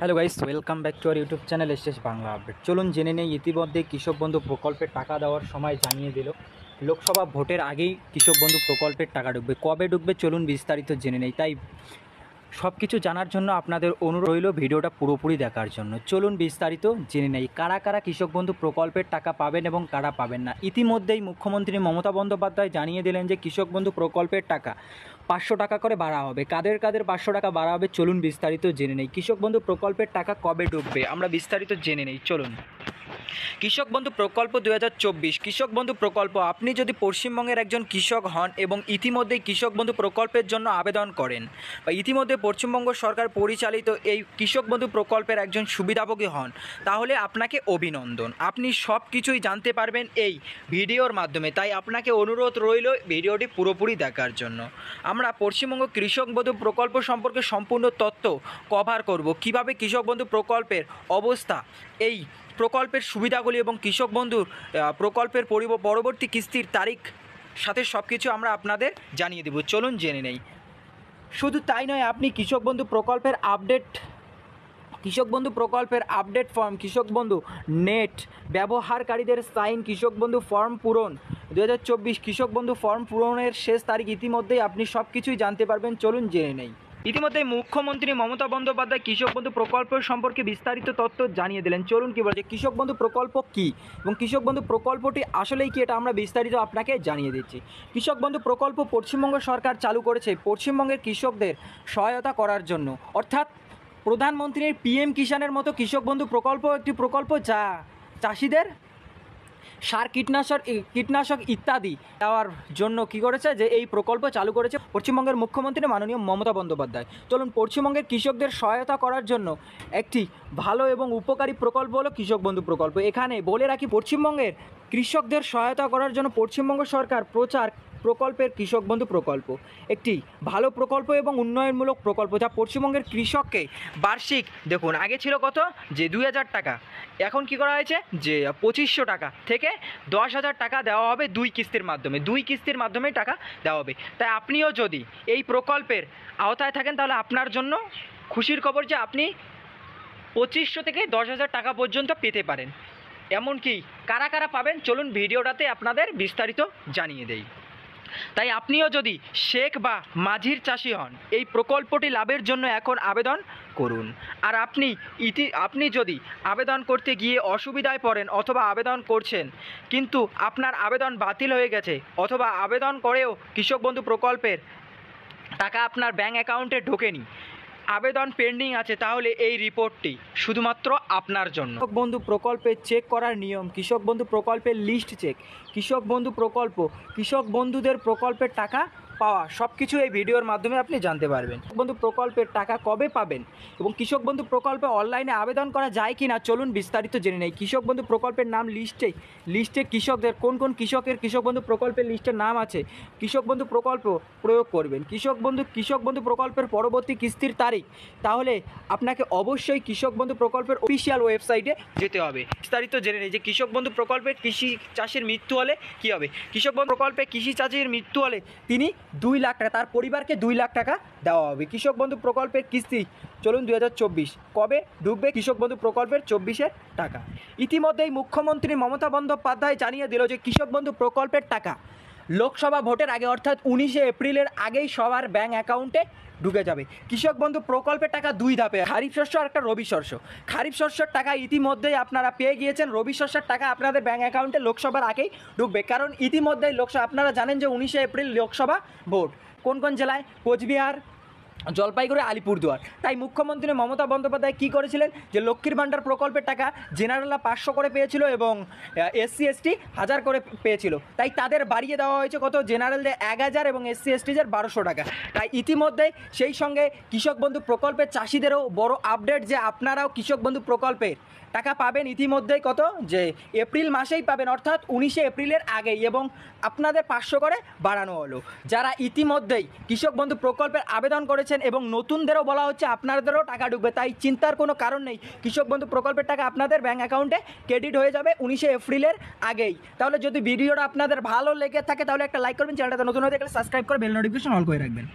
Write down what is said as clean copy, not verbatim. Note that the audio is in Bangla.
Hello guys, welcome back to our YouTube channel SS Bangla update. চলুন জেনে নেই ইতিমধ্যে কৃষক বন্ধু প্রকল্পের টাকা দেওয়ার সময় জানিয়ে দিল। লোকসভা ভোটের আগেই কৃষক বন্ধু প্রকল্পের টাকা ঢুকবে। কবে ঢুকবে চলুন বিস্তারিত জেনে নেই। তাই সব কিছু জানার জন্য আপনাদের অনুরোধ রইল ভিডিওটা পুরোপুরি দেখার জন্য। চলুন বিস্তারিত জেনে নেই কারা কারা কৃষক বন্ধু প্রকল্পের টাকা পাবেন এবং কারা পাবেন না। ইতিমধ্যেই মুখ্যমন্ত্রী মমতা বন্দ্যোপাধ্যায় জানিয়ে দিলেন যে কৃষক বন্ধু প্রকল্পের টাকা 500 টাকা করে বাড়া হবে। কাদের কাদের 500 টাকা বাড়া হবে চলুন বিস্তারিত জেনে নেই। কৃষক বন্ধু প্রকল্পের টাকা কবে ঢুকবে আমরা বিস্তারিত জেনে নেই। চলুন। কৃষক বন্ধু প্রকল্প 2024 কৃষক বন্ধু প্রকল্প, আপনি যদি পশ্চিমবঙ্গের একজন কৃষক হন এবং ইতিমধ্যেই কৃষক বন্ধু প্রকল্পের জন্য আবেদন করেন বা ইতিমধ্যে পশ্চিমবঙ্গ সরকার পরিচালিত এই কৃষক বন্ধু প্রকল্পের একজন সুবিধাভোগী হন, তাহলে আপনাকে অভিনন্দন। আপনি সব কিছুই জানতে পারবেন এই ভিডিওর মাধ্যমে। তাই আপনাকে অনুরোধ রইল ভিডিওটি পুরোপুরি দেখার জন্য। আমরা পশ্চিমবঙ্গ কৃষক বন্ধু প্রকল্প সম্পর্কে সম্পূর্ণ তথ্য কভার করব। কিভাবে কৃষক বন্ধু প্রকল্পের অবস্থা, এই প্রকল্পের সুবিধাগুলি এবং কৃষক বন্ধুর প্রকল্পের পরবর্তী কিস্তির তারিখ সাথে সব কিছু আমরা আপনাদের জানিয়ে দেব। চলুন জেনে নেই। শুধু তাই নয়, আপনি কৃষক বন্ধু প্রকল্পের আপডেট ফর্ম, কৃষক বন্ধু নেট ব্যবহারকারীদের সাইন, কৃষক বন্ধু ফর্ম পূরণ 2024 কৃষক বন্ধু ফর্ম পূরণের শেষ তারিখ ইতিমধ্যেই আপনি সব কিছুই জানতে পারবেন। চলুন জেনে নেই। ইতিমধ্যে মুখ্যমন্ত্রী মমতা বন্দ্যোপাধ্যায় কৃষক বন্ধু প্রকল্প সম্পর্কে বিস্তারিত তথ্য জানিয়ে দিলেন। চলুন কী বলছে কৃষক বন্ধু প্রকল্প কী এবং কৃষক বন্ধু প্রকল্পটি আসলেই কি, এটা আমরা বিস্তারিত আপনাকে জানিয়ে দিচ্ছি। কৃষক বন্ধু প্রকল্প পশ্চিমবঙ্গ সরকার চালু করেছে পশ্চিমবঙ্গের কৃষকদের সহায়তা করার জন্য। অর্থাৎ প্রধানমন্ত্রীর পিএম কিষাণের মতো কৃষক বন্ধু প্রকল্প একটি প্রকল্প যা চাষিদের সার, কীটনাশক ইত্যাদি দেওয়ার জন্য কী করেছে, যে এই প্রকল্প চালু করেছে পশ্চিমবঙ্গের মুখ্যমন্ত্রী মাননীয় মমতা বন্দ্যোপাধ্যায়। চলুন, পশ্চিমবঙ্গের কৃষকদের সহায়তা করার জন্য একটি ভালো এবং উপকারী প্রকল্প হলো কৃষক বন্ধু প্রকল্প। এখানে বলে রাখি, পশ্চিমবঙ্গের কৃষকদের সহায়তা করার জন্য পশ্চিমবঙ্গ সরকার প্রকল্পের কৃষক বন্ধু প্রকল্প একটি ভালো প্রকল্প এবং উন্নয়নমূলক প্রকল্প, যা পশ্চিমবঙ্গের কৃষককে বার্ষিক, দেখুন আগে ছিল কত, যে 2000 টাকা, এখন কি করা হয়েছে যে 2500 টাকা থেকে 10,000 টাকা দেওয়া হবে দুই কিস্তির মাধ্যমে টাকা দেওয়া হবে। তাই আপনিও যদি এই প্রকল্পের আওতায় থাকেন তাহলে আপনার জন্য খুশির খবর যে আপনি 2500 থেকে 10,000 টাকা পর্যন্ত পেতে পারেন। এমনকি কারা কারা পাবেন চলুন ভিডিওটাতে আপনাদের বিস্তারিত জানিয়ে দেই। তাই আপনিও যদি শেখ বা মাঝির চাষি হন, এই প্রকল্পটি লাভের জন্য এখন আবেদন করুন। আর আপনি যদি আবেদন করতে গিয়ে অসুবিধায় পড়েন অথবা আবেদন করছেন কিন্তু আপনার আবেদন বাতিল হয়ে গেছে, অথবা আবেদন করেও কৃষক বন্ধু প্রকল্পের টাকা আপনার ব্যাঙ্ক অ্যাকাউন্টে ঢোকেনি, আবেদন পেন্ডিং আছে, তাহলে এই রিপোর্টটি শুধুমাত্র আপনার জন্য। কৃষক বন্ধু প্রকল্পে চেক করার নিয়ম, কৃষক বন্ধু প্রকল্পের লিস্ট চেক, কৃষক বন্ধু প্রকল্প, কৃষক বন্ধুদের প্রকল্পের টাকা পাওয়া, সব কিছু এই ভিডিওর মাধ্যমে আপনি জানতে পারবেন। কৃষক বন্ধু প্রকল্পের টাকা কবে পাবেন এবং কৃষক বন্ধু প্রকল্পে অনলাইনে আবেদন করা যায় কি না চলুন বিস্তারিত জেনে নেই। কৃষক বন্ধু প্রকল্পের নাম লিস্টে কৃষকদের কোন কৃষকের কৃষক বন্ধু প্রকল্পের লিস্টের নাম আছে, কৃষক বন্ধু প্রকল্প প্রয়োগ করবেন। কৃষক বন্ধু প্রকল্পের পরবর্তী কিস্তির তারিখ, তাহলে আপনাকে অবশ্যই কৃষক বন্ধু প্রকল্পের অফিসিয়াল ওয়েবসাইটে যেতে হবে। বিস্তারিত জেনে নেই যে কৃষক বন্ধু প্রকল্পের কৃষি চাষির মৃত্যু হলে কী হবে। কৃষক বন্ধু প্রকল্পে কৃষি চাষির মৃত্যু হলে তিনি 2 লাখ টাকা, তার পরিবারকে 2 লাখ টাকা দেওয়া হবে। কৃষক বন্ধু প্রকল্পের কিস্তি চলুন 2024 কবে ঢুকবে কৃষক বন্ধু প্রকল্পের 24-এর টাকা। ইতিমধ্যেই মুখ্যমন্ত্রী মমতা বন্দ্যোপাধ্যায় জানিয়ে দিল যে কৃষক বন্ধু প্রকল্পের টাকা লোকসভা ভোটের আগে অর্থাৎ 19শে এপ্রিলের আগেই সবার ব্যাঙ্ক অ্যাকাউন্টে ঢুকে যাবে। কৃষক বন্ধু প্রকল্পের টাকা 2 ধাপে, খারিফ শস্য আর একটা রবি শস্য। খারিফ শস্যের টাকা ইতিমধ্যেই আপনারা পেয়ে গিয়েছেন, রবি শস্যের টাকা আপনাদের ব্যাঙ্ক অ্যাকাউন্টে লোকসভার আগেই ঢুকবে। কারণ ইতিমধ্যেই আপনারা জানেন যে 19শে এপ্রিল লোকসভা ভোট। কোন কোন জেলায়? কোচবিহার, জলপাইগুড়ি, আলিপুরদুয়ার। তাই মুখ্যমন্ত্রী মমতা বন্দ্যোপাধ্যায় কী করেছিলেন, যে লক্ষ্মীর ভাণ্ডার প্রকল্পের টাকা জেনারেলরা 500 করে পেয়েছিল এবং SC ST 1000 করে পেয়েছিল। তাই তাদের বাড়িয়ে দেওয়া হয়েছে কত, জেনারেলদের 1000 এবং SC STদের 1200 টাকা। তাই ইতিমধ্যে সেই সঙ্গে কৃষক বন্ধু প্রকল্পের চাষিদেরও বড় আপডেট যে আপনারাও কৃষক বন্ধু প্রকল্পের টাকা পাবেন ইতিমধ্যেই কত, যে এপ্রিল মাসেই পাবেন, অর্থাৎ 19শে এপ্রিলের আগেই, এবং আপনাদের 500 করে বাড়ানো হলো। যারা ইতিমধ্যেই কৃষক বন্ধু প্রকল্পের আবেদন করেছেন এবং নতুনদেরও বলা হচ্ছে আপনাদেরও টাকা ঢুকবে। তাই চিন্তার কোনো কারণ নেই, কৃষক বন্ধু প্রকল্পের টাকা আপনাদের ব্যাঙ্ক অ্যাকাউন্টে ক্রেডিট হয়ে যাবে 19শে এপ্রিলের আগেই। তাহলে যদি ভিডিওটা আপনাদের ভালো লেগে থাকে তাহলে একটা লাইক করবেন, চ্যানেলটা নতুন হয়ে থাকলে সাবস্ক্রাইব করে বেল নোটিফিকেশন অল করে রাখবেন।